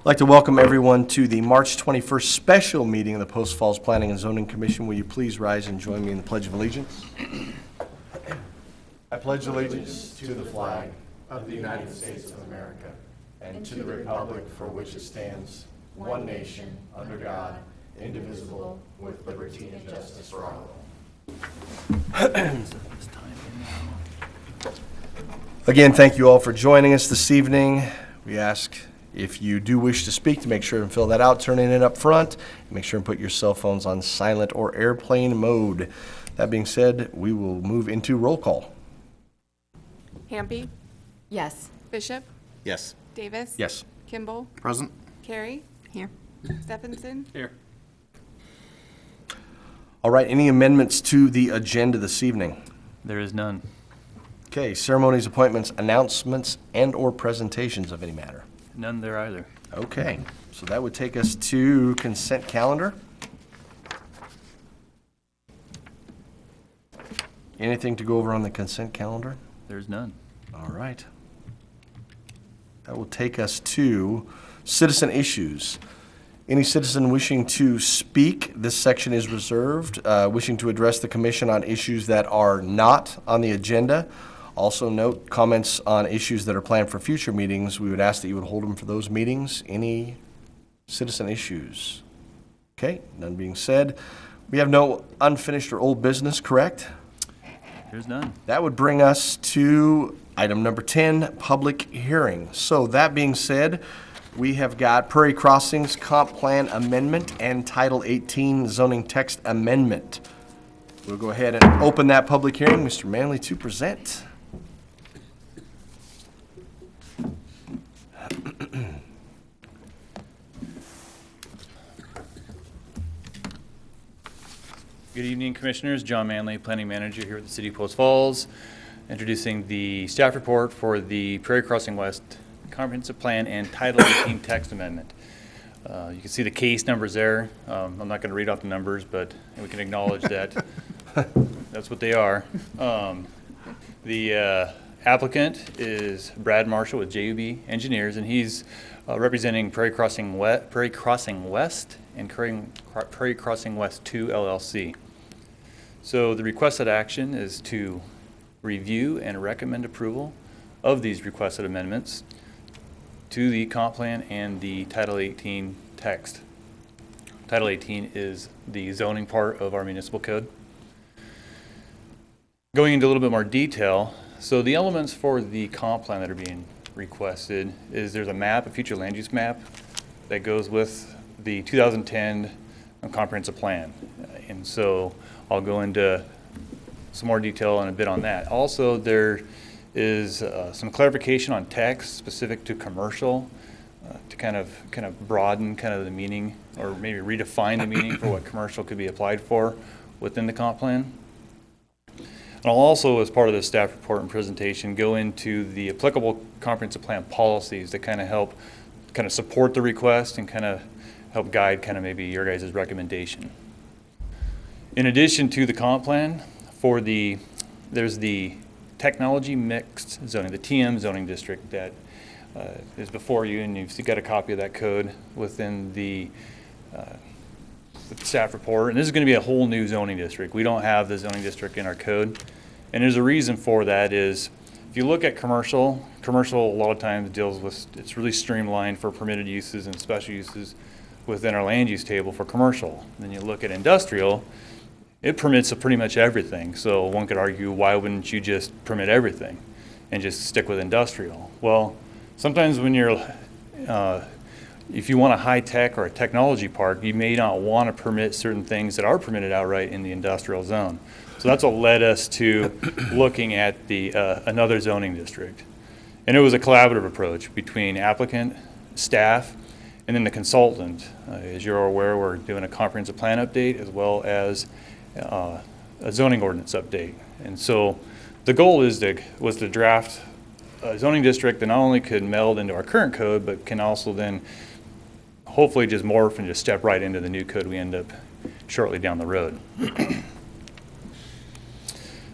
I'd like to welcome everyone to the March 21st special meeting of the Post Falls Planning and Zoning Commission. Will you please rise and join me in the Pledge of Allegiance? I pledge allegiance to the flag of the United States of America and to the republic for which it stands, one nation, under God, indivisible, with liberty and justice for all. Again, thank you all for joining us this evening. We ask if you do wish to speak to make sure and fill that out, turn it in up front, and make sure and put your cell phones on silent or airplane mode. That being said, we will move into roll call. Hampe? Yes. Bishop? Yes. Davis? Yes. Kimball? Present. Carey? Here. Steffensen? Here. All right, any amendments to the agenda this evening? There is none. Okay, ceremonies, appointments, announcements, and/or presentations of any matter. None there either. Okay, so that would take us to consent calendar. Anything to go over on the consent calendar? There's none. All right. That will take us to citizen issues. Any citizen wishing to speak, this section is reserved. Wishing to address the commission on issues that are not on the agenda. Also note comments on issues that are planned for future meetings. We would ask that you would hold them for those meetings. Any citizen issues? Okay, none being said. We have no unfinished or old business, correct? There's none. That would bring us to item number 10, public hearing. So that being said, we have got Prairie Crossings Comp Plan Amendment and Title 18 Zoning Text Amendment. We'll go ahead and open that public hearing. Mr. Manley to present. Good evening, Commissioners. John Manley, Planning Manager here at the City of Post Falls, introducing the staff report for the Prairie Crossing West Comprehensive Plan and Title 18 Text Amendment. You can see the case numbers there. I'm not going to read off the numbers, but we can acknowledge that that's what they are. The applicant is Brad Marshall with JUB Engineers, and he's representing Prairie Crossing West and Prairie Crossing West 2 LLC. So the requested action is to review and recommend approval of these requested amendments to the comp plan and the Title 18 text. Title 18 is the zoning part of our municipal code. Going into a little bit more detail, so the elements for the comp plan that are being requested is there's a map, a future land use map that goes with the 2010 comprehensive plan. And so I'll go into some more detail in a bit on that. Also, there is some clarification on text specific to commercial to kind of broaden kind of the meaning, or maybe redefine the meaning for what commercial could be applied for within the comp plan. And I'll also, as part of the staff report and presentation, go into the applicable comprehensive plan policies that kind of help kind of support the request and kind of help guide kind of maybe your guys' recommendation. In addition to the comp plan, there's the technology mixed zoning, the TM zoning district that is before you, and you've got a copy of that code within the staff report. And this is going to be a whole new zoning district. We don't have the zoning district in our code, and there's a reason for that. Is if you look at commercial a lot of times deals with, it's really streamlined for permitted uses and special uses within our land use table for commercial. Then you look at industrial, it permits pretty much everything. So one could argue, why wouldn't you just permit everything and just stick with industrial? Well, sometimes when you're, if you want a high tech or a technology park, you may not want to permit certain things that are permitted outright in the industrial zone. So that's what led us to looking at the another zoning district. And it was a collaborative approach between applicant, staff, and then the consultant. As you're aware, we're doing a comprehensive plan update as well as a zoning ordinance update. And so the goal was to draft a zoning district that not only could meld into our current code, but can also then hopefully just morph and just step right into the new code we end up shortly down the road.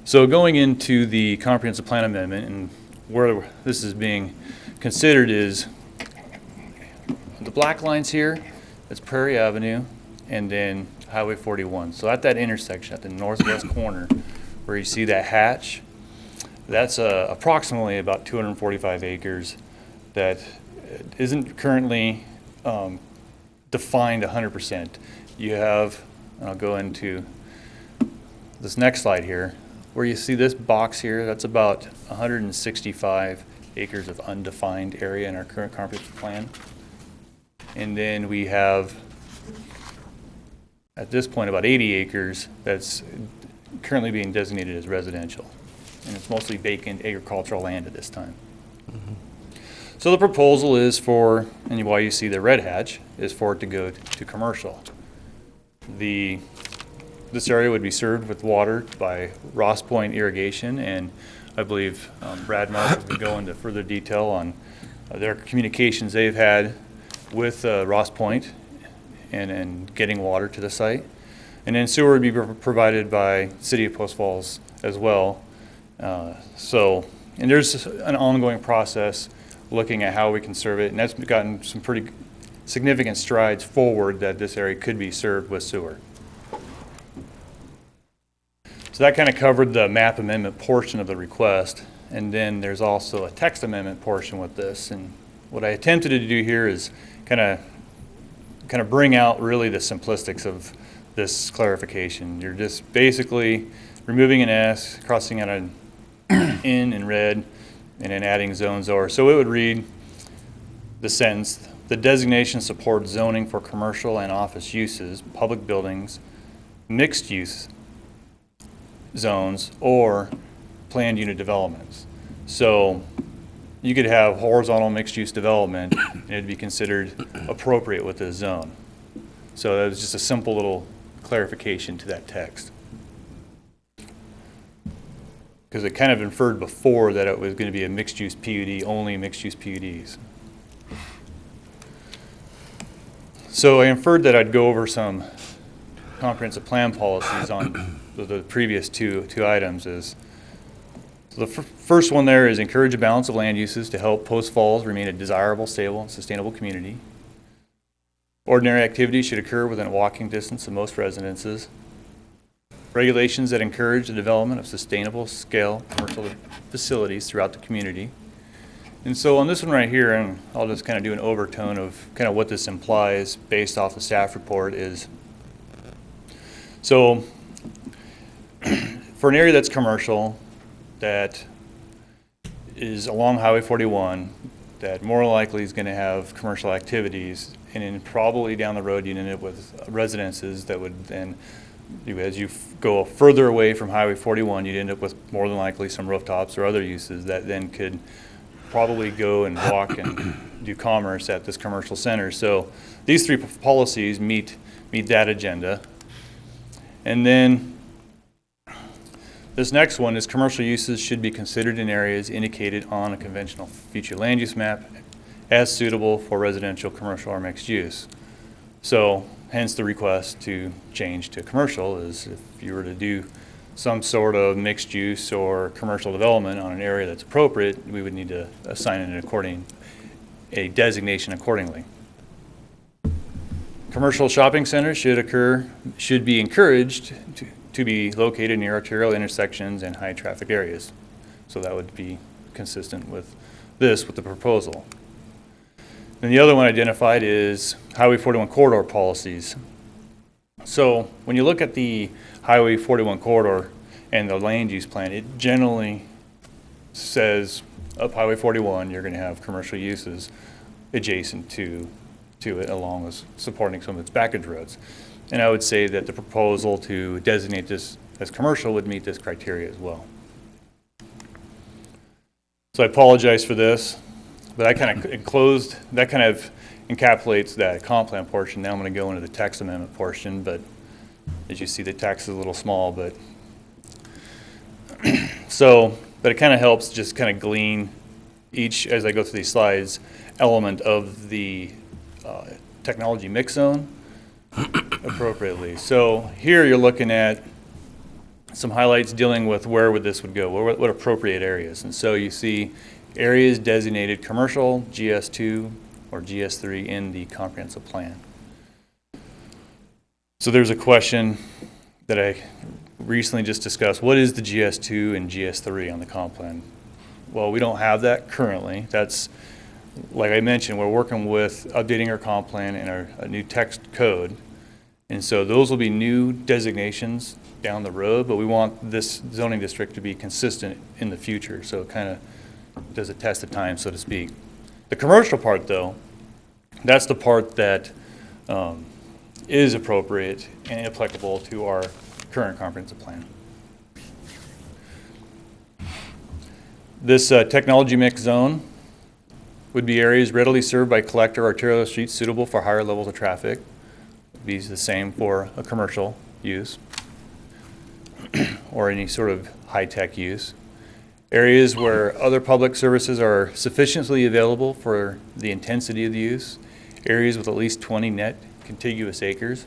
So going into the comprehensive plan amendment, and where this is being considered is the black lines here, that's Prairie Avenue, and then Highway 41. So at that intersection, at the northwest corner, where you see that hatch, that's approximately about 245 acres that isn't currently defined 100%. You have, and I'll go into this next slide here, where you see this box here, that's about 165 acres of undefined area in our current comprehensive plan. And then we have, at this point, about 80 acres that's currently being designated as residential. And it's mostly vacant agricultural land at this time. So the proposal is for, and why you see the red hatch, is for it to go to commercial. This area would be served with water by Ross Point Irrigation, and I believe Brad Mark will go into further detail on their communications they've had with Ross Point and getting water to the site. And then sewer would be provided by City of Post Falls as well. And there's an ongoing process looking at how we can serve it, and that's gotten some pretty significant strides forward that this area could be served with sewer. So that kind of covered the map amendment portion of the request, and then there's also a text amendment portion with this. And what I attempted to do here is kind of bring out really the simplistics of this clarification. You're just basically removing an S, crossing out an N in red, and then adding zones or. So it would read the sentence, the designation supports zoning for commercial and office uses, public buildings, mixed use zones, or planned unit developments. So you could have horizontal mixed use development and it'd be considered appropriate with this zone. So that was just a simple little clarification to that text. Because it kind of inferred before that it was going to be a mixed use PUD, only mixed use PUDs. So I inferred that I'd go over some comprehensive plan policies on the previous two items. So the first one there is encourage a balance of land uses to help Post Falls remain a desirable, stable, and sustainable community. Ordinary activities should occur within walking distance of most residences. Regulations that encourage the development of sustainable scale commercial facilities throughout the community. And so on this one right here, and I'll just kind of do an overtone of kind of what this implies based off the staff report is, so for an area that's commercial, that is along Highway 41, that more likely is going to have commercial activities, and then probably down the road you'd end up with residences that would then, as you go further away from Highway 41, you'd end up with more than likely some rooftops or other uses that then could probably go and walk and do commerce at this commercial center. So these three policies meet that agenda. And then this next one is commercial uses should be considered in areas indicated on a conventional future land use map as suitable for residential, commercial, or mixed use. So hence the request to change to commercial is if you were to do some sort of mixed use or commercial development on an area that's appropriate, we would need to assign a designation accordingly. Commercial shopping centers should be encouraged to be located near arterial intersections and high traffic areas. So that would be consistent with the proposal. And the other one identified is Highway 41 corridor policies. So when you look at the Highway 41 corridor and the land use plan, it generally says up Highway 41 you're going to have commercial uses adjacent to it, along with supporting some of its backage roads. And I would say that the proposal to designate this as commercial would meet this criteria as well. So I apologize for this, but that kind of encapsulates that comp plan portion. Now I'm going to go into the text amendment portion, but as you see, the text is a little small, but but it kind of helps just kind of glean each, as I go through these slides, element of the technology mix zone appropriately. So here you're looking at some highlights dealing with where this would go, what appropriate areas. And so you see areas designated commercial, GS2, or GS3 in the comprehensive plan. So there's a question that I recently just discussed. What is the GS2 and GS3 on the comp plan? Well, we don't have that currently. That's, like I mentioned, we're working with updating our comp plan and a new text code. And so those will be new designations down the road, but we want this zoning district to be consistent in the future. So it kind of does a test of time, so to speak. The commercial part, though, that's the part that is appropriate and applicable to our current comprehensive plan. This technology mix zone would be areas readily served by collector arterial streets suitable for higher levels of traffic. It'd be the same for a commercial use or any sort of high-tech use. Areas where other public services are sufficiently available for the intensity of the use. Areas with at least 20 net contiguous acres.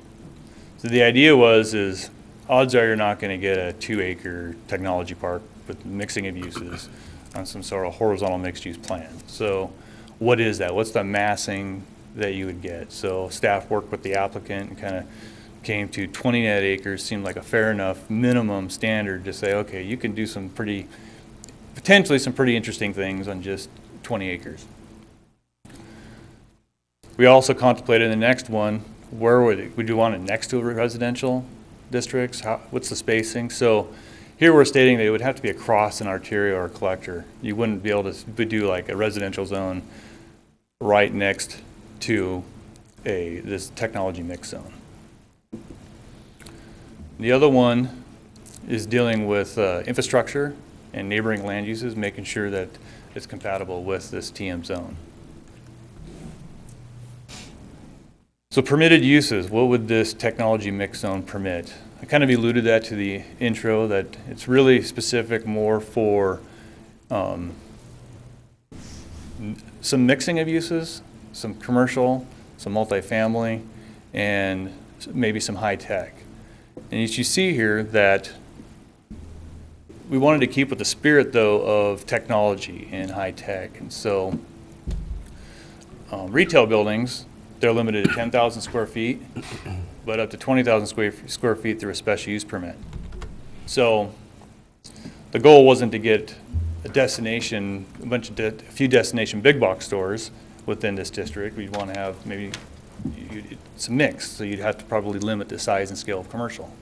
So the idea is odds are you're not going to get a 2-acre technology park with mixing of uses on some sort of horizontal mixed-use plan. So what is that? What's the massing that you would get? So staff worked with the applicant and kind of came to 20 net acres, seemed like a fair enough minimum standard to say, okay, you can do potentially some pretty interesting things on just 20 acres. We also contemplated the next one, where would you want it next to residential districts? What's the spacing? So here we're stating that it would have to be across an arterial or collector. You wouldn't be able to do like a residential zone right next to this technology mix zone. The other one is dealing with infrastructure and neighboring land uses, making sure that it's compatible with this TM zone. So permitted uses, what would this technology mix zone permit? I kind of alluded that to the intro, that it's really specific more for some mixing of uses, some commercial, some multifamily, and maybe some high tech. And as you see here that we wanted to keep with the spirit, though, of technology and high tech. And so retail buildings, they're limited to 10,000 square feet, but up to 20,000 square feet through a special use permit. So the goal wasn't to get a few destination big box stores within this district. We'd want to have maybe it's a mix, so you'd have to probably limit the size and scale of commercial.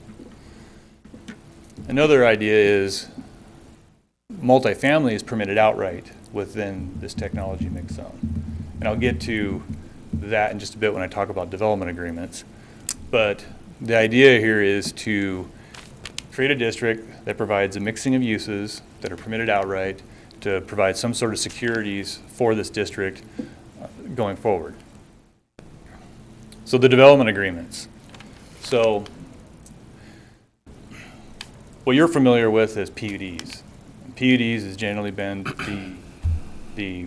Another idea is multifamily is permitted outright within this technology mix zone. And I'll get to that in just a bit when I talk about development agreements. But the idea here is to create a district that provides a mixing of uses that are permitted outright to provide some sort of securities for this district going forward. So the development agreements. So what you're familiar with is PUDs. PUDs has generally been the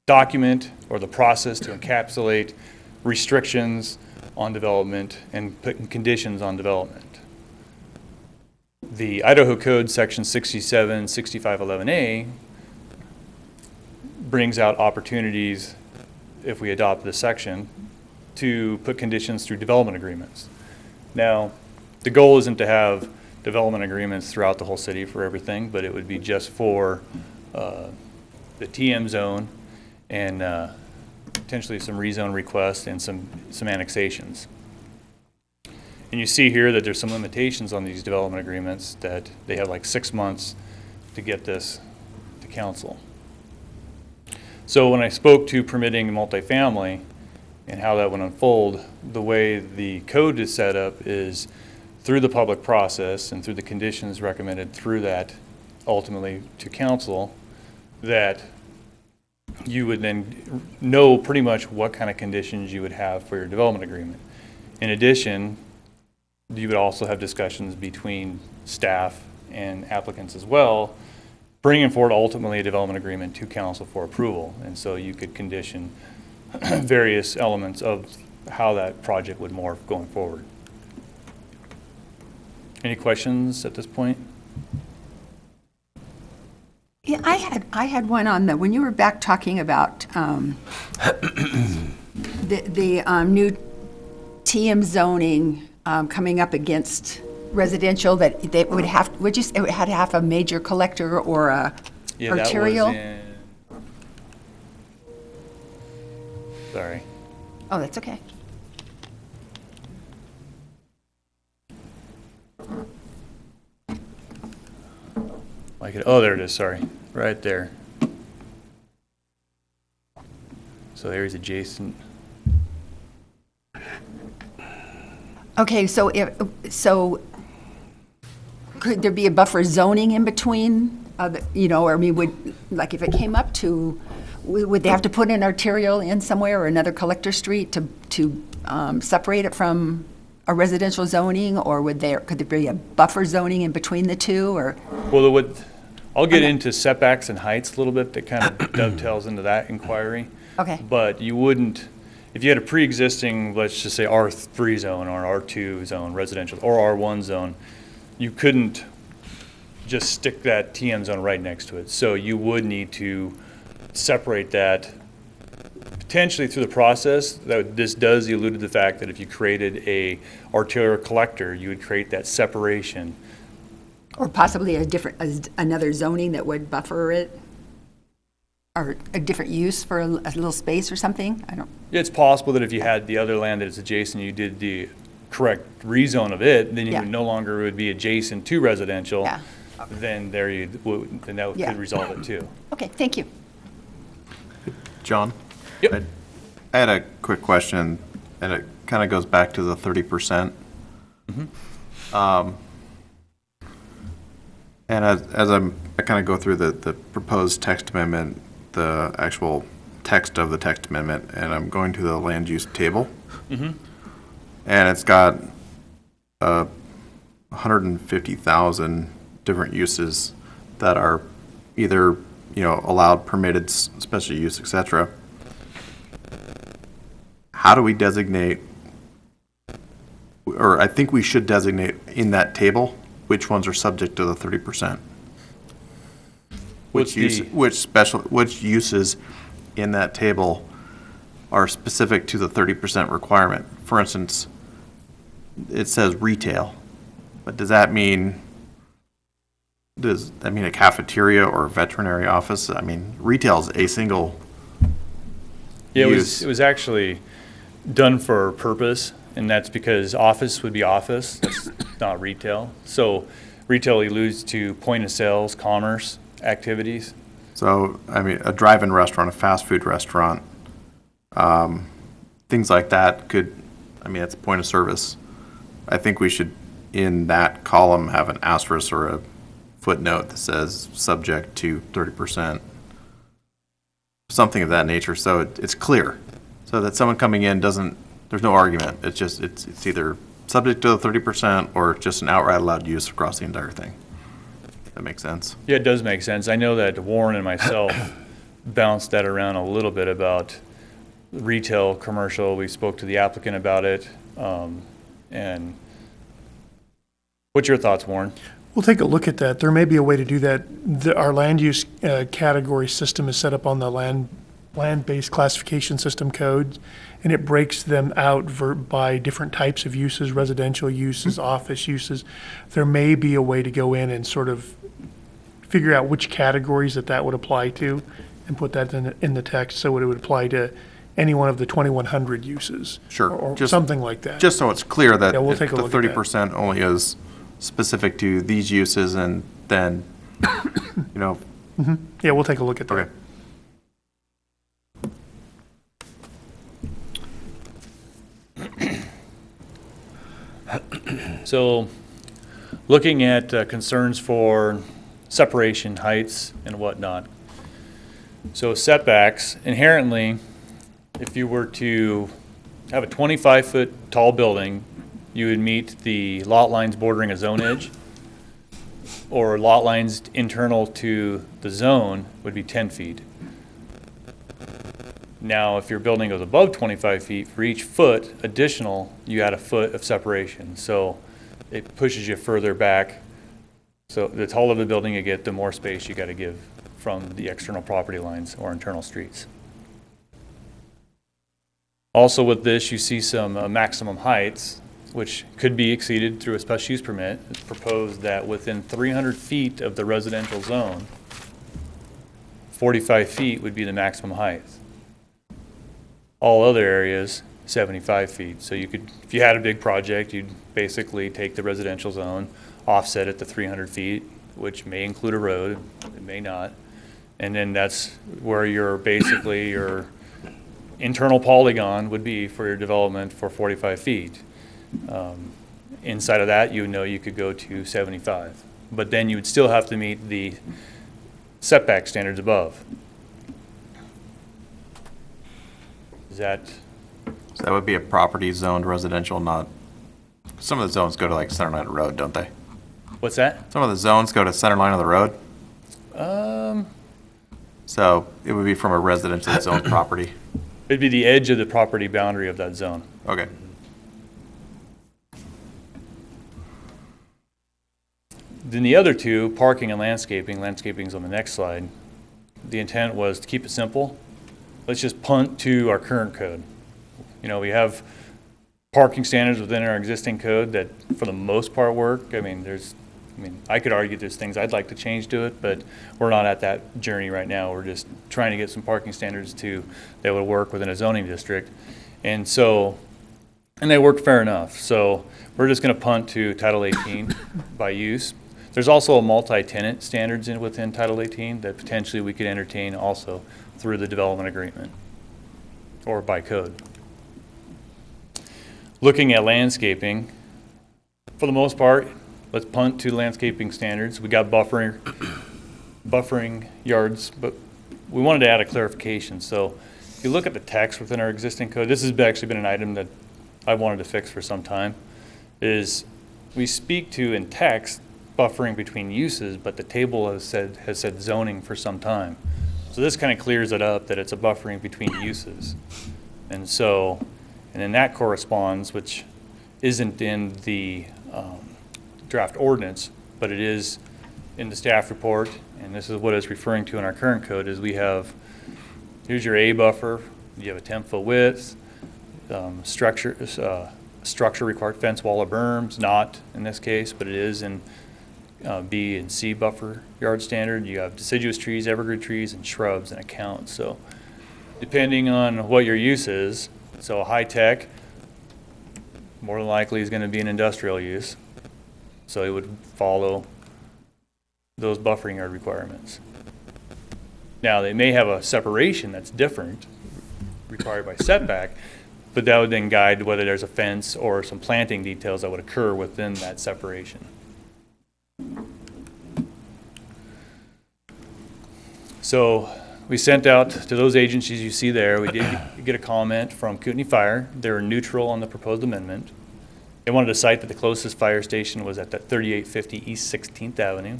document or the process to encapsulate restrictions on development and put conditions on development. The Idaho Code section 676511A brings out opportunities, if we adopt this section, to put conditions through development agreements. Now, the goal isn't to have development agreements throughout the whole city for everything, but it would be just for the TM zone and potentially some rezone requests and some annexations. And you see here that there's some limitations on these development agreements, that they have like 6 months to get this to council. So when I spoke to permitting multifamily and how that would unfold, the way the code is set up is through the public process and through the conditions recommended through that ultimately to council, that you would then know pretty much what kind of conditions you would have for your development agreement. In addition, you would also have discussions between staff and applicants as well, bringing forward ultimately a development agreement to council for approval. And so you could condition various elements of how that project would morph going forward. Any questions at this point? Yeah, I I had one on when you were back talking about the new TM zoning coming up against residential, that they would have, it had to have a major collector or a arterial? That was in... Sorry. Oh, that's okay. Oh, there it is, sorry. Right there. So areas adjacent. Okay, so could there be a buffer zoning in between, or I mean, if it came up to, would they have to put an arterial in somewhere or another collector street to separate it from a residential zoning, or could there be a buffer zoning in between the two, or? Well, I'll get into setbacks and heights a little bit. That kind of dovetails into that inquiry. Okay. But you wouldn't, if you had a pre-existing, let's just say R3 zone or an R2 zone, residential, or R1 zone, you couldn't just stick that TM zone right next to it. So you would need to separate that potentially through the process. This does allude to the fact that if you created a arterial collector, you would create that separation. Or possibly another zoning that would buffer it? Or a different use for a little space or something? It's possible that if you had the other land that is adjacent, you did the correct rezone of it, then you no longer would be adjacent to residential. Yeah. Then that could resolve it too. Okay, thank you. John? Yep. I had a quick question, and it kind of goes back to the 30%. And as I kind of go through the proposed text amendment, the actual text of the text amendment, and I'm going to the land use table, and it's got 150,000 different uses that are either allowed, permitted, special use, etc. How do we designate, or I think we should designate in that table, which ones are subject to the 30%? Which uses in that table are specific to the 30% requirement? For instance, it says retail, but does that mean a cafeteria or a veterinary office? I mean, retail is a single use. It was actually done for a purpose, and that's because office would be office, that's not retail. So retail alludes to point of sales, commerce activities. So, I mean, a drive-in restaurant, a fast food restaurant, things like that that's point of service. I think we should, in that column, have an asterisk or a footnote that says subject to 30%. Something of that nature, so it's clear. So that someone coming in there's no argument. It's either subject to the 30% or just an outright allowed use across the entire thing. That makes sense? Yeah, it does make sense. I know that Warren and myself bounced that around a little bit about retail, commercial. We spoke to the applicant about it. And what's your thoughts, Warren? We'll take a look at that. There may be a way to do that. Our land use category system is set up on the land-based classification system code, and it breaks them out by different types of uses, residential uses, office uses. There may be a way to go in and sort of figure out which categories that would apply to and put that in the text so it would apply to any one of the 2,100 uses. Sure. Or something like that. Just so it's clear that we'll if take a the look at that. 30% only is specific to these uses, and then, Yeah, we'll take a look at that. Okay. So looking at concerns for separation, heights, and whatnot. So setbacks, inherently, if you were to have a 25-foot tall building, you would meet the lot lines bordering a zone edge, or lot lines internal to the zone would be 10 feet. Now, if your building goes above 25 feet, for each foot additional, you add a foot of separation. So it pushes you further back. So the taller the building you get, the more space you got to give from the external property lines or internal streets. Also with this, you see some maximum heights, which could be exceeded through a special use permit. It's proposed that within 300 feet of the residential zone, 45 feet would be the maximum height. All other areas, 75 feet. So you could, if you had a big project, you'd basically take the residential zone, offset it to 300 feet, which may include a road, it may not. And then that's where your internal polygon would be for your development for 45 feet. Inside of that, you know you could go to 75. But then you would still have to meet the setback standards above. Is that? So that would be a property zoned residential, not, some of the zones go to like center line of the road, don't they? What's that? Some of the zones go to center line of the road. Um, So it would be from a residential zone property. It'd be the edge of the property boundary of that zone. Okay. Then the other two, parking and landscaping, landscaping's on the next slide. The intent was to keep it simple. Let's just punt to our current code. You know, we have parking standards within our existing code that for the most part work. I mean, I could argue there's things I'd like to change to it, but we're not at that journey right now. We're just trying to get some parking standards that would work within a zoning district. And they work fair enough. So we're just gonna punt to Title 18 by use. There's also a multi-tenant standards within Title 18 that potentially we could entertain also through the development agreement or by code. Looking at landscaping, for the most part, let's punt to landscaping standards. We got buffering yards, but we wanted to add a clarification. So if you look at the text within our existing code, this has actually been an item that I wanted to fix for some time, is we speak to in text buffering between uses, but the table has said zoning for some time. So this kind of clears it up that it's a buffering between uses. And then that corresponds, which isn't in the draft ordinance, but it is in the staff report, and this is what it's referring to in our current code, is here's your A buffer, you have a 10-foot width, structure required fence, wall, or berms, not in this case, but it is in B and C buffer yard standard. You have deciduous trees, evergreen trees, and shrubs in account. So depending on what your use is, so high tech, more than likely is going to be an industrial use. So it would follow those buffering yard requirements. Now, they may have a separation that's different, required by setback, but that would then guide whether there's a fence or some planting details that would occur within that separation. So we sent out to those agencies you see there. We did get a comment from Kootenai Fire. They were neutral on the proposed amendment. They wanted to cite that the closest fire station was at that 3850 East 16th Avenue,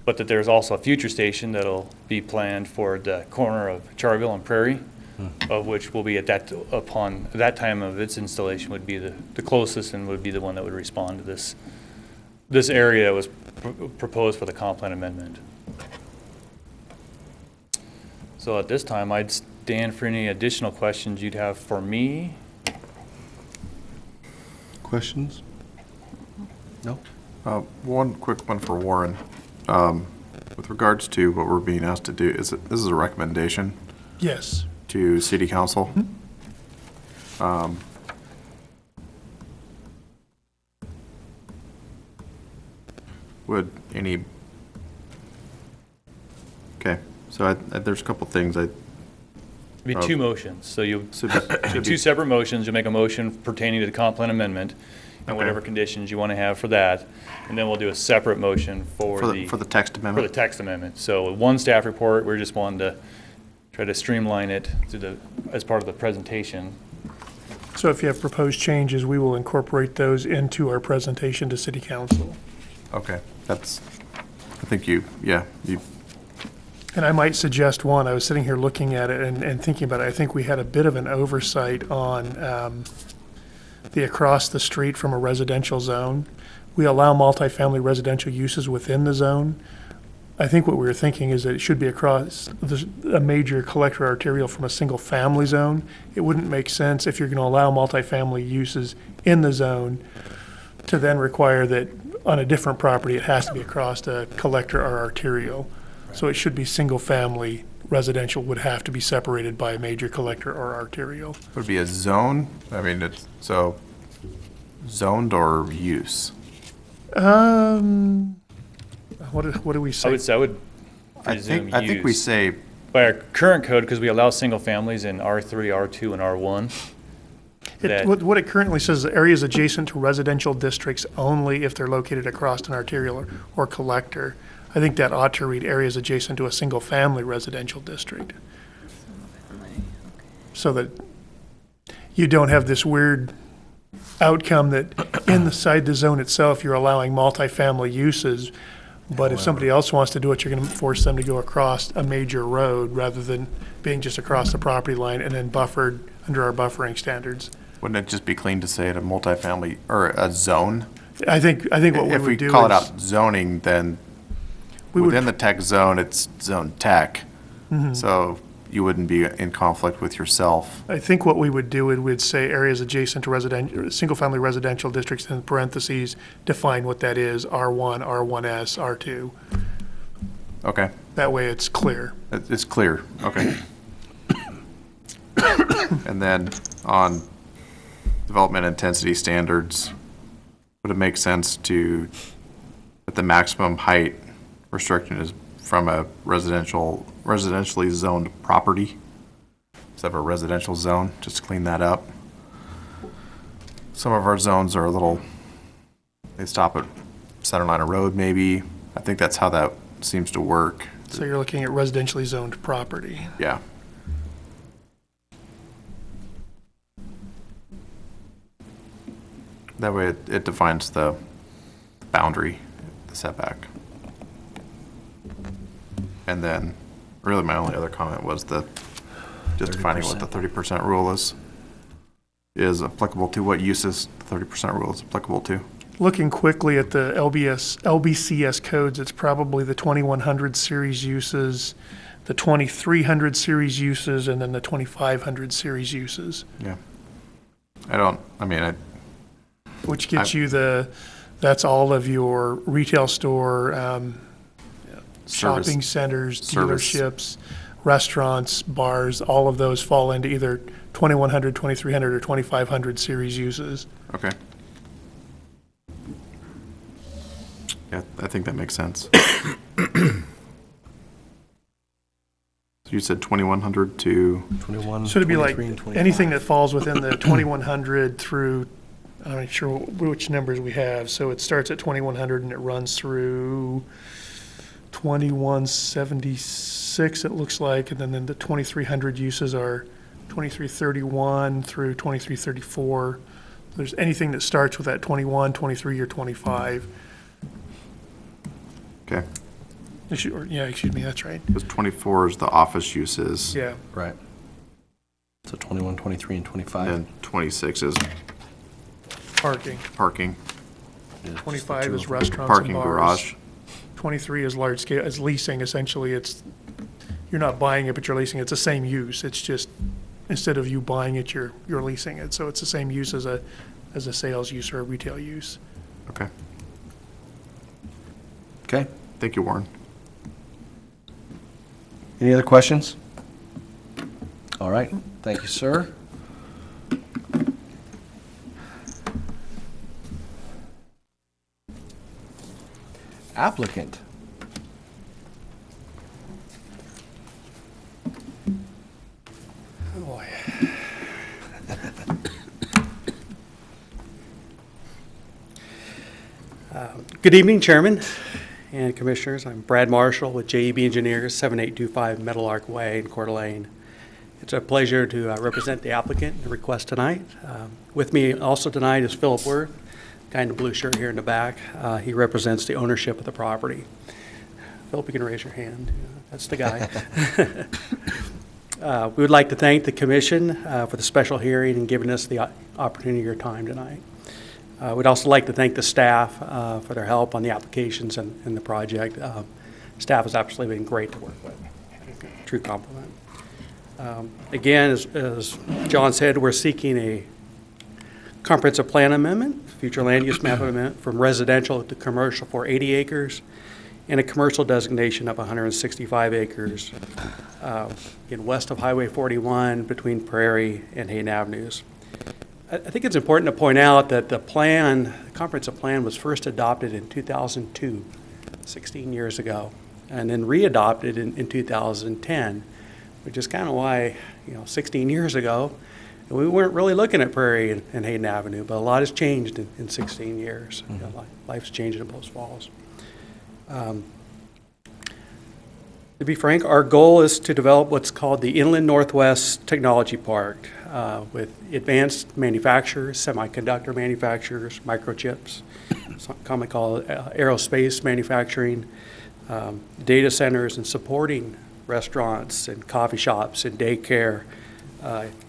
but that there's also a future station that'll be planned for the corner of Charville and Prairie, of which will be upon that time of its installation would be the closest and would be the one that would respond to this area that was proposed for the comp plan amendment. So at this time, I'd stand for any additional questions you'd have for me. Questions? No? One quick one for Warren. With regards to what we're being asked to do, this is a recommendation Yes. to City Council. Would any, okay, so there's a couple things It'd be two motions. So two separate motions. You'll make a motion pertaining to the comp plan amendment and whatever conditions you want to have for that. And then we'll do a separate motion for the text amendment. For the text amendment. So one staff report, we're just wanting to try to streamline it as part of the presentation. So if you have proposed changes, we will incorporate those into our presentation to City Council. Okay, I think you. And I might suggest one, I was sitting here looking at it and thinking about it, I think we had a bit of an oversight on the across the street from a residential zone. We allow multifamily residential uses within the zone. I think what we were thinking is that it should be across a major collector arterial from a single-family zone. It wouldn't make sense if you're going to allow multifamily uses in the zone to then require that on a different property, it has to be across a collector or arterial. So it should be single-family. Residential would have to be separated by a major collector or arterial. Would it be a zone? I mean, it's, so zoned or use? What do we say? I would I presume think we use. say, By our current code, because we allow single families in R3, R2, and R1. that- What it currently says is areas adjacent to residential districts only if they're located across an arterial or collector. I think that ought to read areas adjacent to a single-family residential district. So that you don't have this weird outcome that inside the zone itself, you're allowing multifamily uses, but if somebody else wants to do it, you're going to force them to go across a major road rather than being just across the property line and then buffered under our buffering standards. wouldn't it just be clean to say it a multifamily or a zone? I think what we If we would do call it is out zoning, then we would within the tech zone, it's zone tech. So you wouldn't be in conflict with yourself. I think what we would do is we'd say areas adjacent to residential, single-family residential districts in parentheses, define what that is, R1, R1S, R2. Okay, That way it's clear. it's clear, okay. And then on development intensity standards, would it make sense to, that the maximum height restriction is from a residentially zoned property? Instead of a residential zone, just to clean that up. Some of our zones are a little, they stop at center line of road maybe. I think that's how that seems to work. So you're looking at residentially zoned property. Yeah. That way it defines the boundary, the setback. And then, really my only other comment was just defining what the 30% rule is applicable to, what uses the 30% rule is applicable to. Looking quickly at the LBCS codes, it's probably the 2100 series uses, the 2300 series uses, and then the 2500 series uses, Yeah. which gets you that's all of your retail store, Service- shopping centers, service. dealerships, restaurants, bars, all of those fall into either 2100, 2300, or 2500 series uses. Okay. Yeah, I think that makes sense. So you said 2100 to, 21, So it'd be like 23, and 25. anything that falls within the 2100 through, I'm not sure which numbers we have. So it starts at 2100 and it runs through 2176, it looks like. And then the 2300 uses are 2331 through 2334. There's anything that starts with that 21, 23, or 25. okay, Excuse me, that's right. because 24 is the office uses. Yeah. Right. So 21, 23, and 25. And 26 is Parking. parking, Yeah, just the 25 two is of them. restaurants and parking bars. garage. 23 is large scale, is leasing, essentially. You're not buying it, but you're leasing. It's the same use. It's just, instead of you buying it, you're leasing it. So it's the same use as a sales use or a retail use. Okay, Okay. thank you, Warren. Any other questions? All right. Thank you, sir. Applicant. Good evening, Chairman and Commissioners. I'm Brad Marshall with JEB Engineers, 7825 Metal Arc Way in Coeur d'Alene. It's a pleasure to represent the applicant and the request tonight. With me also tonight is Philip Worth, guy in the blue shirt here in the back. He represents the ownership of the property. Philip, you can raise your hand. That's the guy. We would like to thank the Commission for the special hearing and giving us the opportunity of your time tonight. We'd also like to thank the staff for their help on the applications and the project. Staff has absolutely been great to work with. True compliment. Again, as John said, we're seeking a comprehensive plan amendment, future land use map amendment from residential to commercial for 80 acres and a commercial designation of 165 acres in west of Highway 41 between Prairie and Hayden Avenues. I think it's important to point out that the comprehensive plan was first adopted in 2002, 16 years ago, and then readopted in 2010, which is kind of why, 16 years ago, we weren't really looking at Prairie and Hayden Avenue, but a lot has changed in 16 years. Life's changed in Post Falls. To be frank, our goal is to develop what's called the Inland Northwest Technology Park with advanced manufacturers, semiconductor manufacturers, microchips, commonly called aerospace manufacturing, data centers, and supporting restaurants and coffee shops and daycare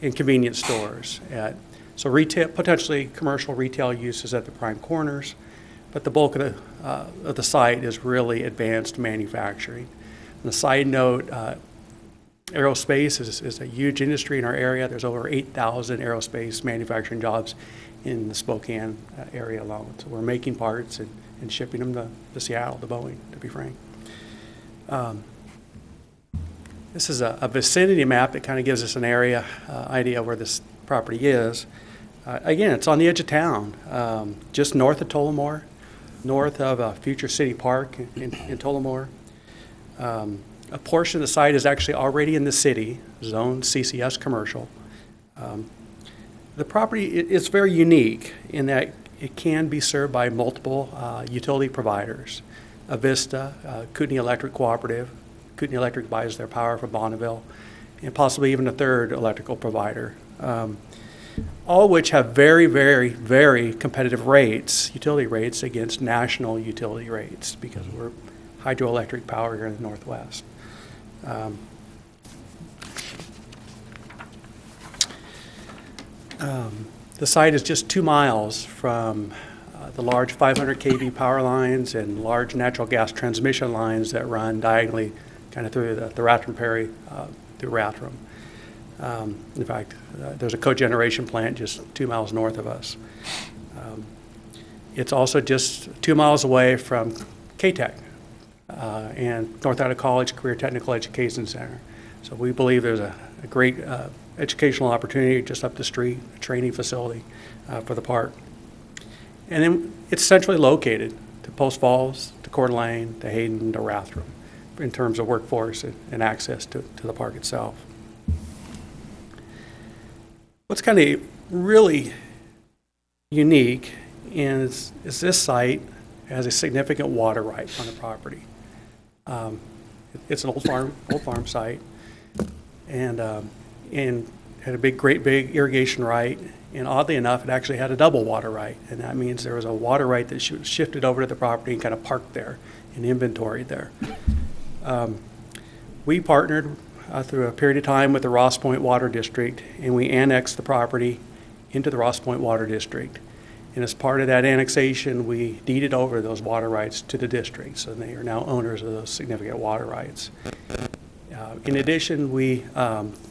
and convenience stores. So retail, potentially commercial retail uses at the prime corners, but the bulk of the site is really advanced manufacturing. On a side note, aerospace is a huge industry in our area. There's over 8,000 aerospace manufacturing jobs in the Spokane area alone. So we're making parts and shipping them to Seattle, to Boeing, to be frank. This is a vicinity map that kind of gives us an area idea where this property is. Again, it's on the edge of town, just north of Tullamore, north of a future city park in Tullamore. A portion of the site is actually already in the city, zoned CCS commercial. The property is very unique in that it can be served by multiple utility providers. Avista, Kootenai Electric Cooperative. Kootenai Electric buys their power from Bonneville, and possibly even a third electrical provider. All which have very, very, very competitive rates, utility rates, against national utility rates because we're hydroelectric power here in the Northwest. The site is just 2 miles from the large 500 kV power lines and large natural gas transmission lines that run diagonally kind of through the Latham Prairie through Latham. In fact, there's a cogeneration plant just 2 miles north of us. It's also just 2 miles away from K-Tech and North Idaho College Career Technical Education Center. So we believe there's a great educational opportunity just up the street, a training facility for the park. And then it's centrally located to Post Falls, to Coeur d'Alene, to Hayden, to Latham in terms of workforce and access to the park itself. What's kind of really unique is this site has a significant water right on the property. It's an old farm site, and had a great big irrigation right. And oddly enough, it actually had a double water right, and that means there was a water right that shifted over to the property and kind of parked there and inventoried there. We partnered through a period of time with the Ross Point Water District, and we annexed the property into the Ross Point Water District. And as part of that annexation, we deeded over those water rights to the district, so they are now owners of those significant water rights. In addition, we,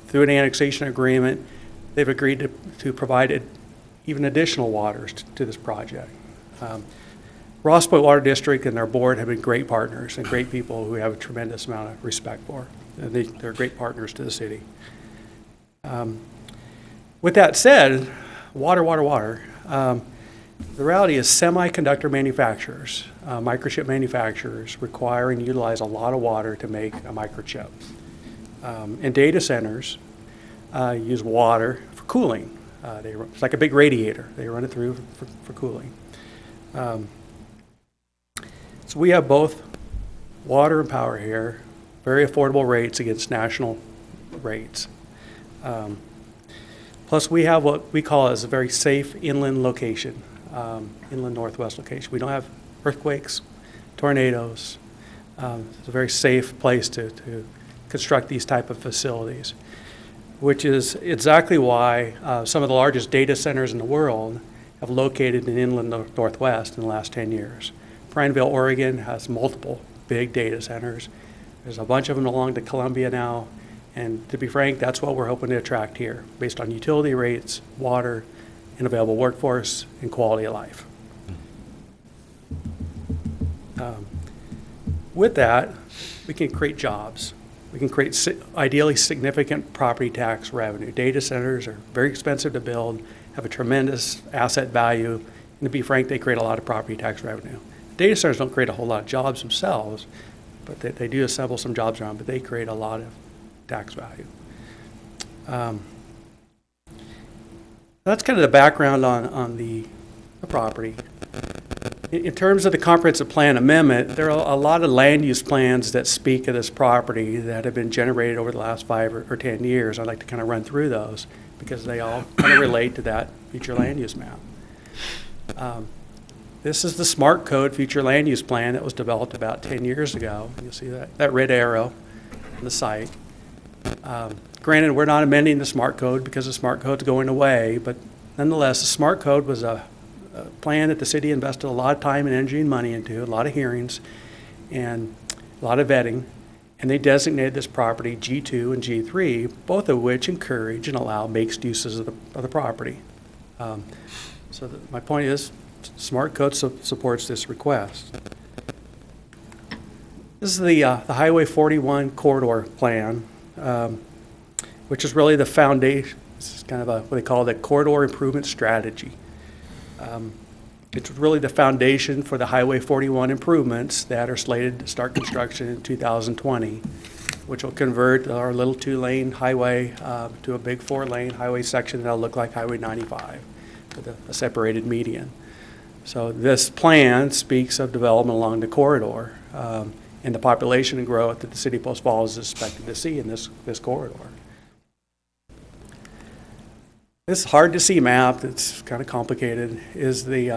through an annexation agreement, they've agreed to provide even additional waters to this project. Ross Point Water District and their board have been great partners and great people who we have a tremendous amount of respect for. And they're great partners to the city. With that said, water. The reality is semiconductor manufacturers, microchip manufacturers require and utilize a lot of water to make a microchip. And data centers use water for cooling. It's like a big radiator. They run it through for cooling. So we have both water and power here, very affordable rates against national rates. Plus we have what we call as a very safe inland location, inland northwest location. We don't have earthquakes, tornadoes. It's a very safe place to construct these type of facilities, which is exactly why some of the largest data centers in the world have located in inland northwest in the last 10 years. Prineville, Oregon has multiple big data centers. There's a bunch of them along the Columbia now, and to be frank, that's what we're hoping to attract here, based on utility rates, water, and available workforce, and quality of life. With that, we can create jobs. We can create ideally significant property tax revenue. Data centers are very expensive to build, have a tremendous asset value, and to be frank, they create a lot of property tax revenue. Data centers don't create a whole lot of jobs themselves, but they do assemble some jobs around, but they create a lot of tax value. That's kind of the background on the property. In terms of the comprehensive plan amendment, there are a lot of land use plans that speak of this property that have been generated over the last 5 or 10 years. I'd like to kind of run through those because they all kind of relate to that future land use map. This is the Smart Code future land use plan that was developed about 10 years ago. You'll see that red arrow on the site. Granted, we're not amending the Smart Code because the Smart Code's going away, but nonetheless, the Smart Code was a plan that the city invested a lot of time and energy and money into, a lot of hearings and a lot of vetting, and they designated this property G2 and G3, both of which encourage and allow mixed uses of the property. My point is, Smart Code supports this request. This is the Highway 41 corridor plan, which is really the foundation. This is kind of what they call the corridor improvement strategy. It's really the foundation for the Highway 41 improvements that are slated to start construction in 2020, which will convert our little 2-lane highway to a big 4-lane highway section that'll look like Highway 95 with a separated median. So this plan speaks of development along the corridor and the population and growth that the city of Post Falls is expected to see in this corridor. This hard-to-see map that's kind of complicated is the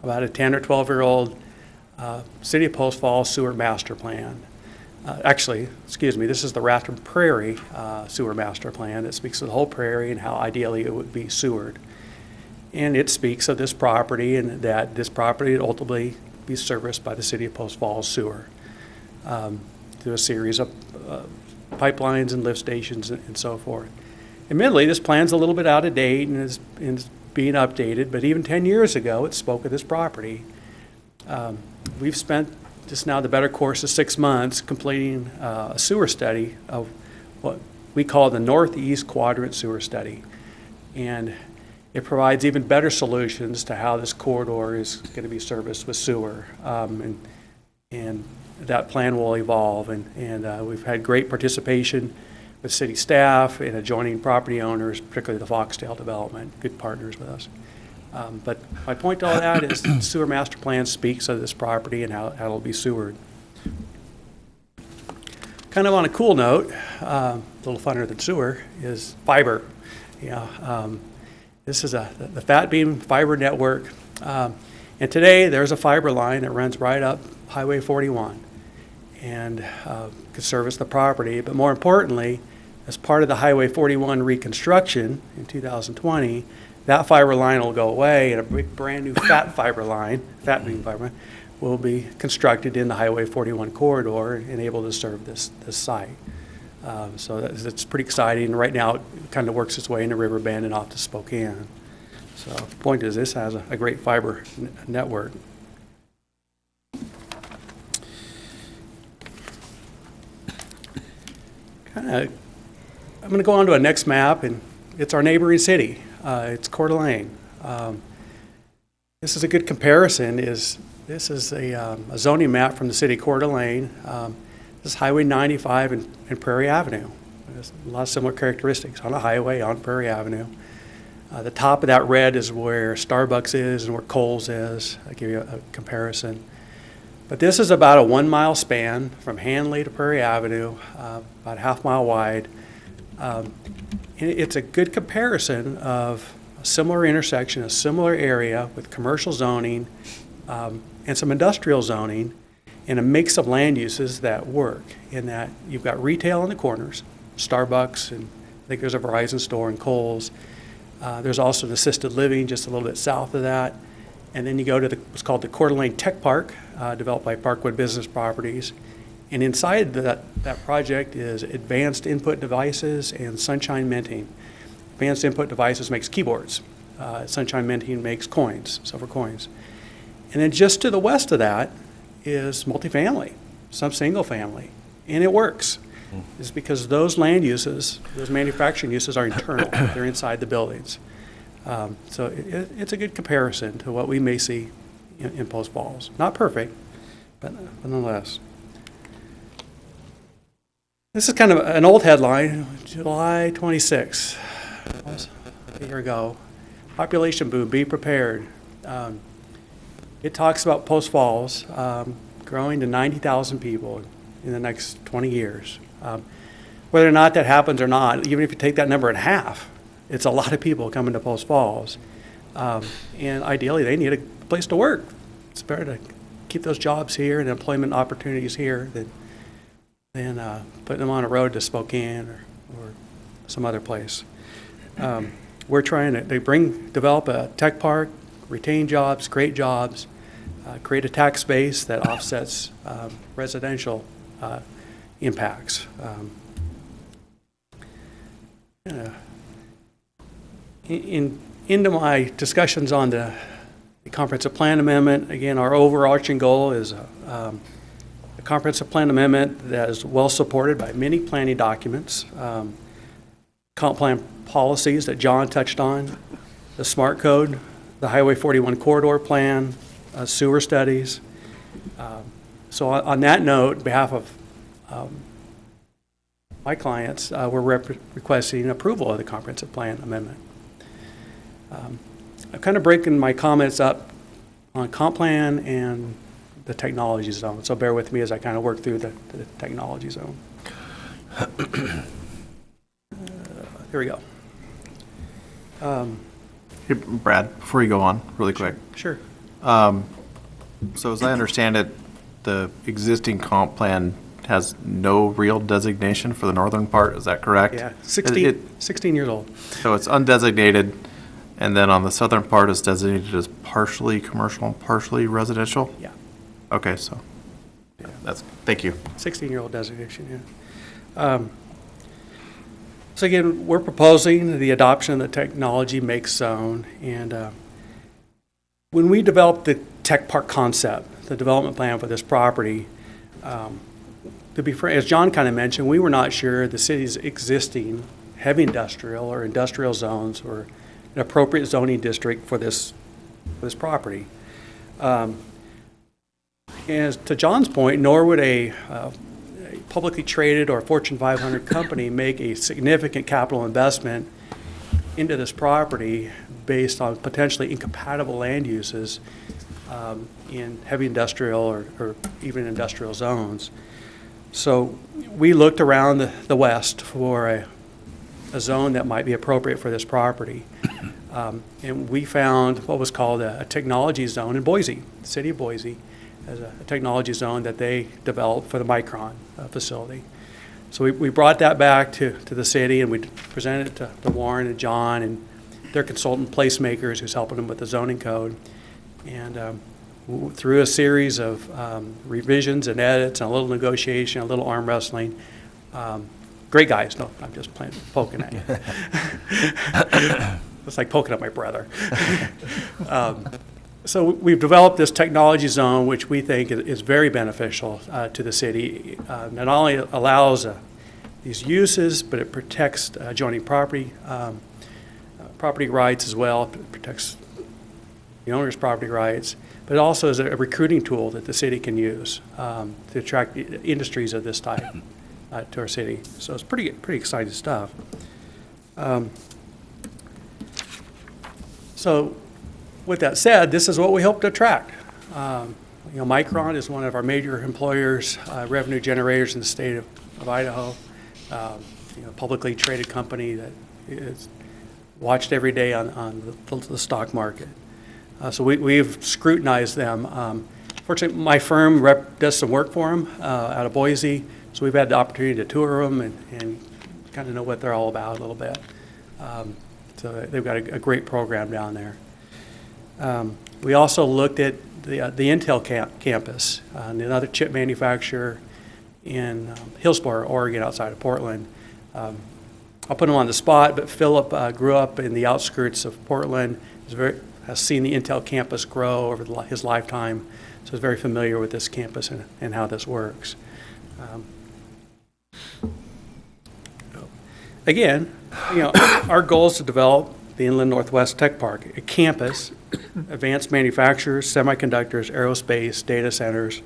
about a 10 or 12-year-old City of Post Falls sewer master plan. Actually, excuse me, this is the Latham Prairie sewer master plan that speaks of the whole prairie and how ideally it would be sewered. And it speaks of this property and that this property would ultimately be serviced by the City of Post Falls sewer through a series of pipelines and lift stations and so forth. Admittedly, this plan's a little bit out of date and is being updated, but even 10 years ago, it spoke of this property. We've spent just now the better course of 6 months completing a sewer study of what we call the Northeast Quadrant Sewer Study. And it provides even better solutions to how this corridor is going to be serviced with sewer. And that plan will evolve. And we've had great participation with city staff and adjoining property owners, particularly the Foxdale development, good partners with us. But my point to all that is the sewer master plan speaks of this property and how it'll be sewered. Kind of on a cool note, a little funner than sewer, is fiber. This is the Fat Beam Fiber Network. And today there's a fiber line that runs right up Highway 41 and could service the property. But more importantly, as part of the Highway 41 reconstruction in 2020, that fiber line will go away and a big brand new fat beam fiber line, will be constructed in the Highway 41 corridor and able to serve this site. So that's pretty exciting. Right now it kind of works its way into Riverbend and off to Spokane. So the point is this has a great fiber network. I'm going to go on to a next map, and it's our neighboring city. It's Coeur d'Alene. This is a good comparison. This is a zoning map from the city of Coeur d'Alene. This is Highway 95 and Prairie Avenue. There's a lot of similar characteristics on a highway on Prairie Avenue. The top of that red is where Starbucks is and where Kohl's is. I'll give you a comparison. But this is about a 1 mile span from Hanley to Prairie Avenue, about a half-mile wide. It's a good comparison of a similar intersection, a similar area with commercial zoning and some industrial zoning and a mix of land uses that work in that you've got retail in the corners, Starbucks, and I think there's a Verizon store and Kohl's. There's also an assisted living just a little bit south of that. And then you go to what's called the Coeur d'Alene Tech Park, developed by Parkwood Business Properties. And inside that project is advanced input devices and sunshine minting. Advanced input devices makes keyboards. Sunshine minting makes coins, silver coins. And then just to the west of that is multifamily, some single family, and it works. It's because those land uses, those manufacturing uses are internal. They're inside the buildings. So it's a good comparison to what we may see in Post Falls. Not perfect, but nonetheless. This is kind of an old headline, July 26, a year ago. Population boom, be prepared. It talks about Post Falls growing to 90,000 people in the next 20 years. Whether or not that happens or not, even if you take that number in half, it's a lot of people coming to Post Falls. And ideally, they need a place to work. It's better to keep those jobs here and employment opportunities here than putting them on a road to Spokane or some other place. We're trying to develop a tech park, retain jobs, create jobs, create a tax base that offsets residential impacts. Into my discussions on the comprehensive plan amendment, again, our overarching goal is a comprehensive plan amendment that is well supported by many planning documents, comp plan policies that John touched on, the SMART code, the Highway 41 corridor plan, sewer studies. So on that note, on behalf of my clients, we're requesting approval of the comprehensive plan amendment. I'm kind of breaking my comments up on comp plan and the technology zone, so bear with me as I kind of work through the technology zone. Here we go. Hey, Brad, before you go on, really quick. Sure. So as I understand it, the existing comp plan has no real designation for the northern part, is that correct? Yeah, 16 years old. So it's undesignated, and then on the southern part is designated as partially commercial and partially residential? Yeah. Okay, so thank you. 16-year-old designation, yeah. So again, we're proposing the adoption of the technology mix zone, and when we developed the tech park concept, the development plan for this property, to be frank, as John kind of mentioned, we were not sure the city's existing heavy industrial or industrial zones or an appropriate zoning district for this property. And to John's point, nor would a publicly traded or Fortune 500 company make a significant capital investment into this property based on potentially incompatible land uses in heavy industrial or even industrial zones. So we looked around the west for a zone that might be appropriate for this property. And we found what was called a technology zone in Boise, the city of Boise, as a technology zone that they developed for the Micron facility. So we brought that back to the city, and we presented it to Warren and John and their consultant placemakers who's helping them with the zoning code. And through a series of revisions and edits and a little negotiation, a little arm wrestling, great guys. No, I'm just poking at you. It's like poking at my brother. So we've developed this technology zone, which we think is very beneficial to the city. Not only allows these uses, but it protects adjoining property rights as well. It protects the owner's property rights, but it also is a recruiting tool that the city can use to attract industries of this type to our city. So it's pretty exciting stuff. So with that said, this is what we hope to attract. Micron is one of our major employers, revenue generators in the state of Idaho. Publicly traded company that is watched every day on the stock market. So we've scrutinized them. Fortunately, my firm does some work for them out of Boise, so we've had the opportunity to tour them and kind of know what they're all about a little bit. So they've got a great program down there. We also looked at the Intel campus, and another chip manufacturer in Hillsboro, Oregon, outside of Portland. I'll put him on the spot, but Philip grew up in the outskirts of Portland, has seen the Intel campus grow over his lifetime, so is very familiar with this campus and how this works. Again, our goal is to develop the Inland Northwest Tech Park, a campus, advanced manufacturers, semiconductors, aerospace, data centers,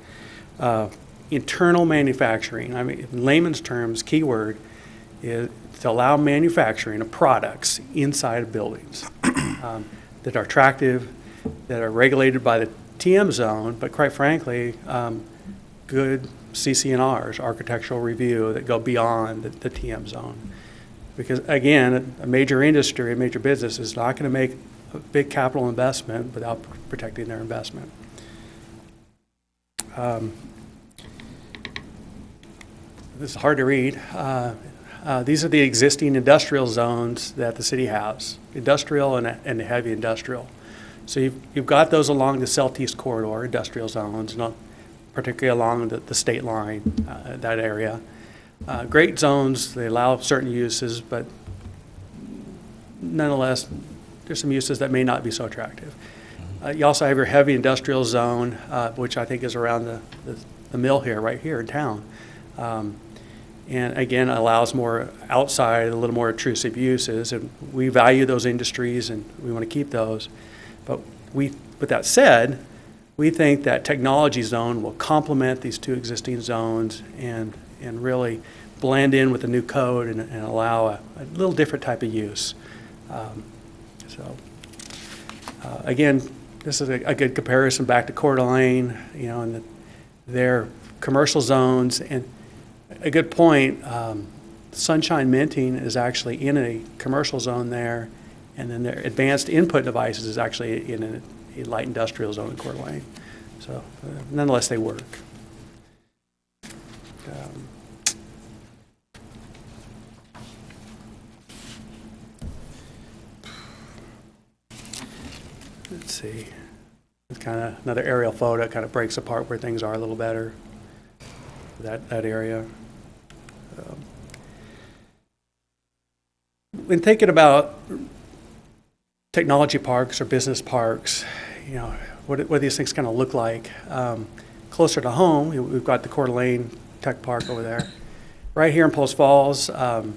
internal manufacturing. I mean, in layman's terms, keyword is to allow manufacturing of products inside of buildings that are attractive, that are regulated by the TM zone, but quite frankly, good CC&Rs, architectural review, that go beyond the TM zone. Because again, a major industry, a major business is not going to make a big capital investment without protecting their investment. This is hard to read. These are the existing industrial zones that the city has, industrial and heavy industrial. So you've got those along the southeast corridor, industrial zones, not particularly along the state line, that area. Great zones, they allow certain uses, but nonetheless, there's some uses that may not be so attractive. You also have your heavy industrial zone, which I think is around the mill here, right here in town. And again, allows more outside, a little more intrusive uses, and we value those industries and we want to keep those. But with that said, we think that technology zone will complement these two existing zones and really blend in with the new code and allow a little different type of use. Again, this is a good comparison back to Coeur d'Alene, and their commercial zones. And a good point, Sunshine Minting is actually in a commercial zone there, and then their advanced input devices is actually in a light industrial zone in Coeur d'Alene. So nonetheless, they work. Let's see. It's kind of another aerial photo. It kind of breaks apart where things are a little better. That area. When thinking about technology parks or business parks, what do these things kind of look like? Closer to home, we've got the Coeur d'Alene Tech Park over there. Right here in Post Falls, the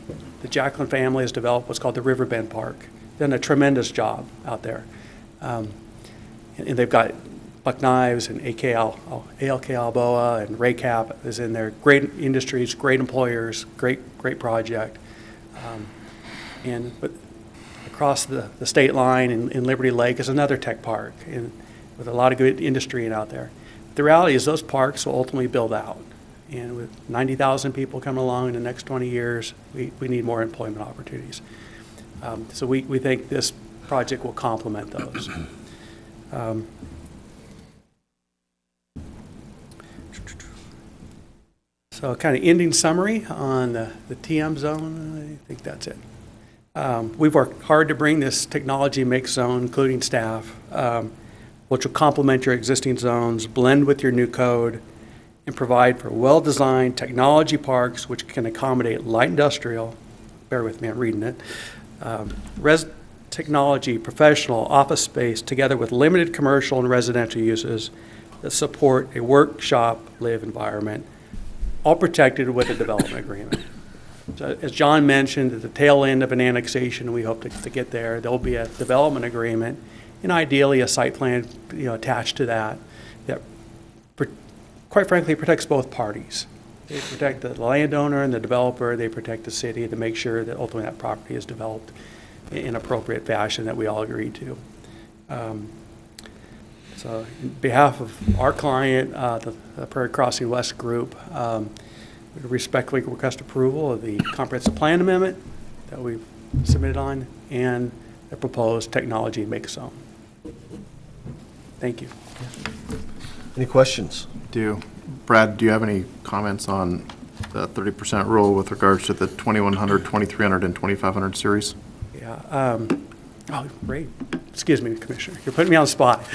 Jacqueline family has developed what's called the Riverbend Park. Done a tremendous job out there. And they've got Buck Knives and ALK Alboa and Raycap is in there. Great industries, great employers, great project. But across the state line in Liberty Lake is another tech park with a lot of good industry out there. The reality is those parks will ultimately build out. And with 90,000 people coming along in the next 20 years, we need more employment opportunities. So we think this project will complement those. So kind of ending summary on the TM zone, I think that's it. We've worked hard to bring this technology mix zone, including staff, which will complement your existing zones, blend with your new code, and provide for well-designed technology parks which can accommodate light industrial, bear with me, I'm reading it, technology, professional, office space, together with limited commercial and residential uses that support a workshop live environment, all protected with a development agreement. So as John mentioned, at the tail end of an annexation, we hope to get there. There'll be a development agreement and ideally a site plan attached to that quite frankly protects both parties. They protect the landowner and the developer. They protect the city to make sure that ultimately that property is developed in appropriate fashion that we all agree to. So on behalf of our client, the Prairie Crossing West Group, we respectfully request approval of the comprehensive plan amendment that we've submitted on and the proposed technology mix zone. Thank you. Any questions? Brad, do you have any comments on the 30% rule with regards to the 2100, 2300, and 2500 series? Yeah. Oh, great. Excuse me, Commissioner. You're putting me on the spot.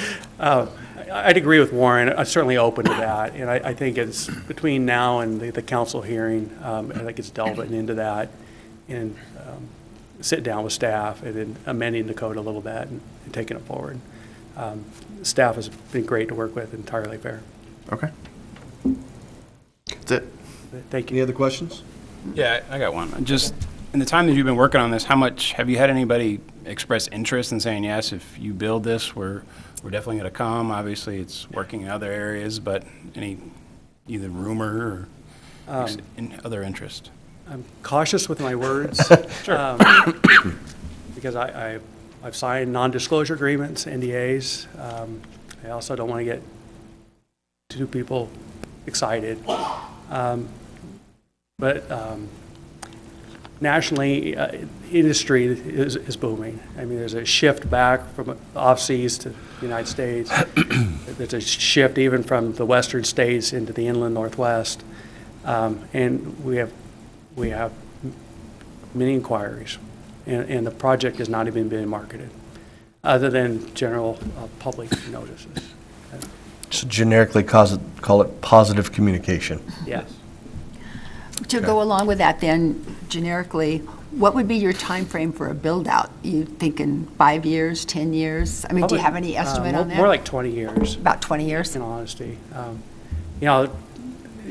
I'd agree with Warren. I'm certainly open to that. And I think it's between now and the council hearing, I think it's delving into that and sit down with staff and then amending the code a little bit and taking it forward. Staff has been great to work with, entirely fair. Okay. That's it. Thank Any you. other questions? Yeah, I got one. Just in the time that you've been working on this, how much have you had anybody express interest in saying, yes, if you build this, we're definitely going to come? Obviously, it's working in other areas, but any either rumor or other interest? I'm cautious with my words. Sure. Because I've signed non-disclosure agreements, NDAs. I also don't want to get two people excited. But nationally, industry is booming. I mean, there's a shift back from off-seas to the United States. There's a shift even from the western states into the inland Northwest. And we have many inquiries, and the project has not even been marketed, other than general public notices. So generically call it positive communication. Yes. To go along with that then, generically, what would be your time frame for a build-out? You thinking 5 years, 10 years? I mean, do you have any estimate on that? More like 20 years, About 20 years? in honesty. You know,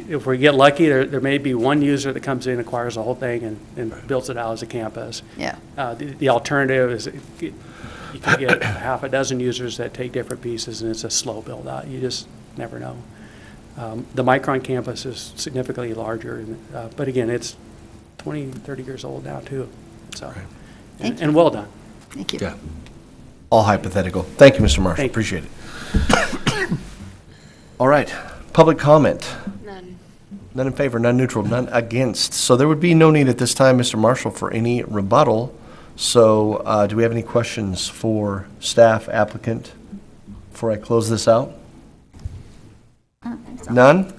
if we get lucky, there may be one user that comes in, acquires the whole thing, and builds it out as a campus. Yeah. The alternative is you can get half a dozen users that take different pieces, and it's a slow build-out. You just never know. The Micron campus is significantly larger, but again, it's 20, 30 years old now, too. So, Thank and well done. Thank you. Yeah. All hypothetical. Thank you, Mr. Marshall. Thank you. Appreciate it. All right. Public comment. None. None in favor, none neutral, none against. So there would be no need at this time, Mr. Marshall, for any rebuttal. So do we have any questions for staff, applicant, before I close this out? None?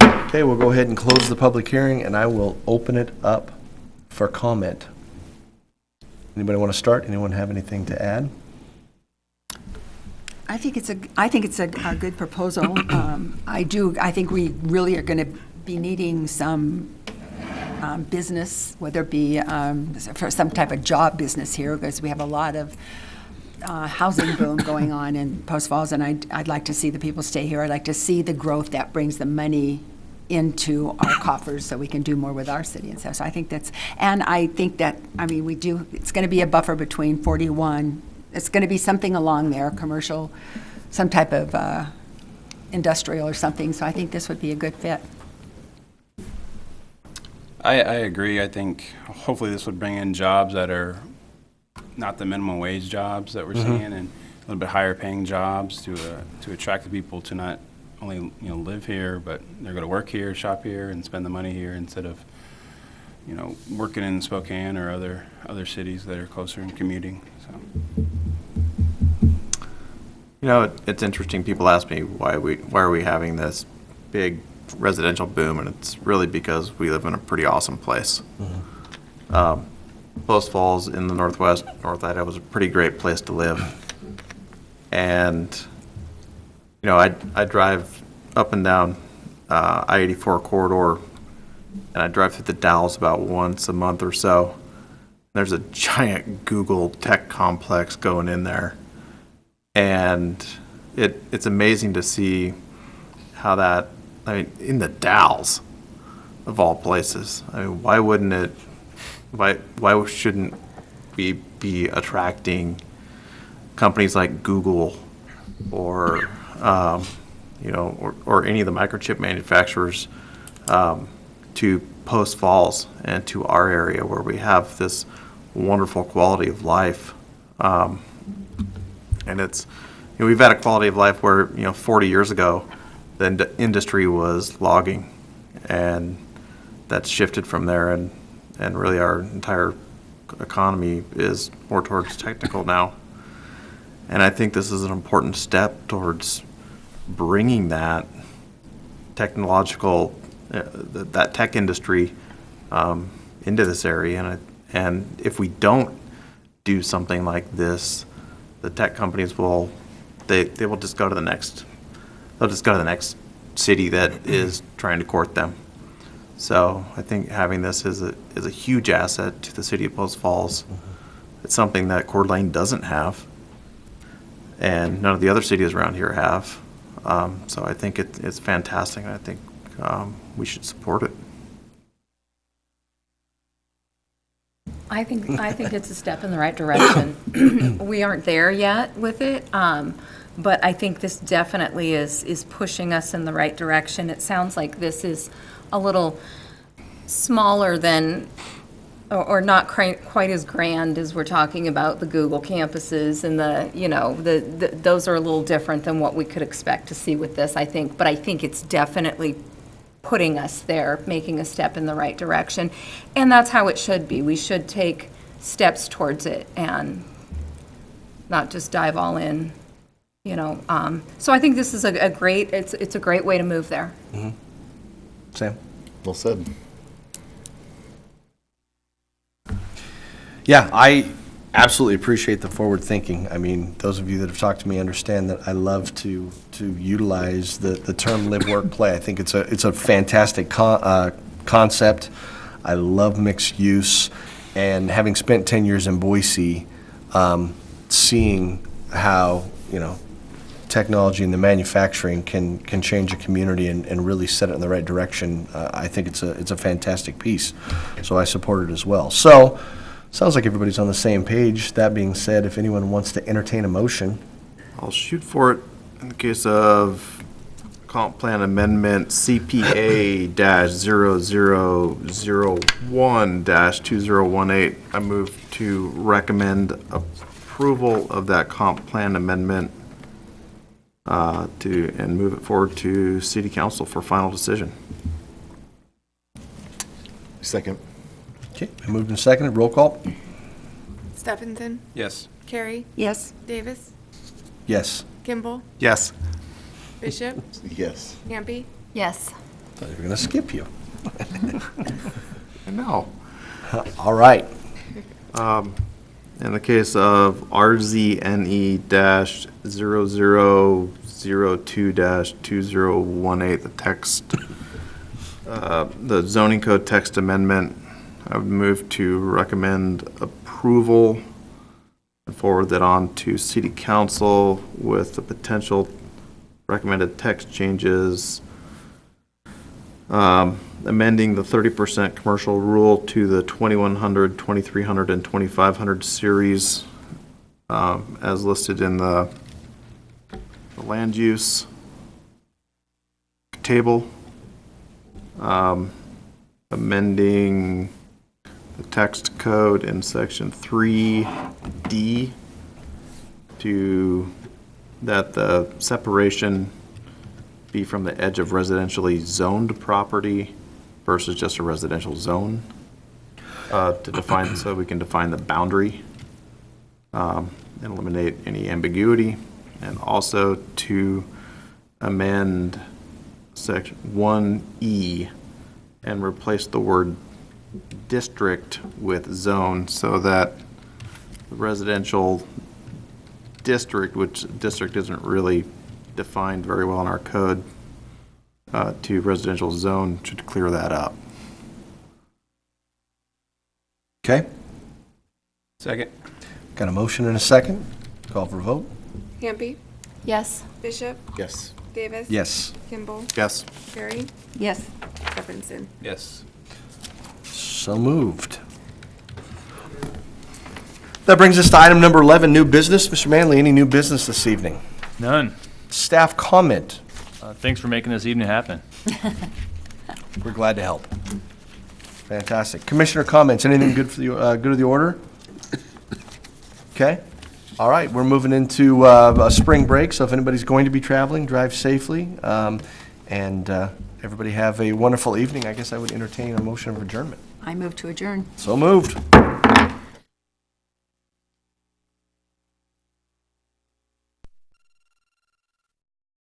Okay, we'll go ahead and close the public hearing, and I will open it up for comment. Anybody want to start? Anyone have anything to add? I think it's a good proposal. I think we really are going to be needing some business, whether it be for some type of job business here, because we have a lot of housing boom going on in Post Falls, and I'd like to see the people stay here. I'd like to see the growth that brings the money into our coffers so we can do more with our city and stuff. So I think that's, and I think that, I mean, it's going to be a buffer between 41. It's going to be something along there, commercial, some type of industrial or something. So I think this would be a good fit. I agree. I think hopefully this would bring in jobs that are not the minimum wage jobs that we're seeing, and a little bit higher paying jobs to attract the people to not only live here, but they're going to work here, shop here, and spend the money here instead of working in Spokane or other cities that are closer and commuting. So. It's interesting. People ask me why are we having this big residential boom, and it's really because we live in a pretty awesome place. Post Falls in the North Idaho was a pretty great place to live. And, I drive up and down I-84 corridor, and I drive through the Dalles about once a month or so. There's a giant Google tech complex going in there. And it's amazing to see how that, in the Dalles, of all places. Why wouldn't it? Why shouldn't we be attracting companies like Google or or any of the microchip manufacturers to Post Falls and to our area where we have this wonderful quality of life, and it's we've had a quality of life where 40 years ago the industry was logging, and that's shifted from there, and really our entire economy is more towards technical now. And I think this is an important step towards bringing that technological, that tech industry into this area. And if we don't do something like this, the tech companies will they will just go to the next, they'll just go to the next city that is trying to court them. So I think having this is a huge asset to the city of Post Falls. It's something that Coeur d'Alene doesn't have, and none of the other cities around here have. So I think it's fantastic, and I think we should support it. I think it's a step in the right direction. We aren't there yet with it, but I think this definitely is pushing us in the right direction. It sounds like this is a little smaller than, or not quite as grand as we're talking about the Google campuses and those are a little different than what we could expect to see with this, I think. But I think it's definitely putting us there, making a step in the right direction. And that's how it should be. We should take steps towards it and not just dive all in, So I think this is a great way to move there. Sam? Well said. Yeah, I absolutely appreciate the forward thinking. I mean, those of you that have talked to me understand that I love to utilize the term live, work, play. I think it's a fantastic concept. I love mixed use, and having spent 10 years in Boise, seeing how technology and the manufacturing can change a community and really set it in the right direction. I think it's a fantastic piece. So I support it as well. So. Sounds like everybody's on the same page. That being said, if anyone wants to entertain a motion. I'll shoot for it in the case of comp plan amendment CPA-0001-2018. I move to recommend approval of that comp plan amendment and move it forward to City Council for final decision. Second. Okay, moved and seconded. Roll call. Steffensen, Yes. Carey, Yes. Davis, Yes. Kimball, Yes. Bishop, Yes. Hampe, Yes. Thought you were going to skip you. I know. All right. In the case of RZNE-0002-2018, the text, the zoning code text amendment, I would move to recommend approval and forward that on to City Council with the potential recommended text changes, amending the 30% commercial rule to the 2100, 2300, and 2500 series as listed in the land use table, amending the text code in section 3D to that the separation be from the edge of residentially zoned property versus just a residential zone, to define, so we can define the boundary and eliminate any ambiguity, and also to amend section 1E and replace the word district with zone, so that the residential district, which district isn't really defined very well in our code, to residential zone should clear that up. Okay. Second. Got a motion and a second. Call for a vote. Hampe, Yes. Bishop, Yes. Davis, Yes. Kimball, Yes. Carey, Yes. Steffensen. Yes. So moved. That brings us to item number 11, new business. Mr. Manley, any new business this evening? None. Staff comment. Thanks for making this evening happen. We're glad to help. Fantastic. Commissioner comments. Anything good for the good of the order? Okay. All right. We're moving into a spring break, so if anybody's going to be traveling, drive safely. And everybody have a wonderful evening. I guess I would entertain a motion of adjournment. I move to adjourn. So moved.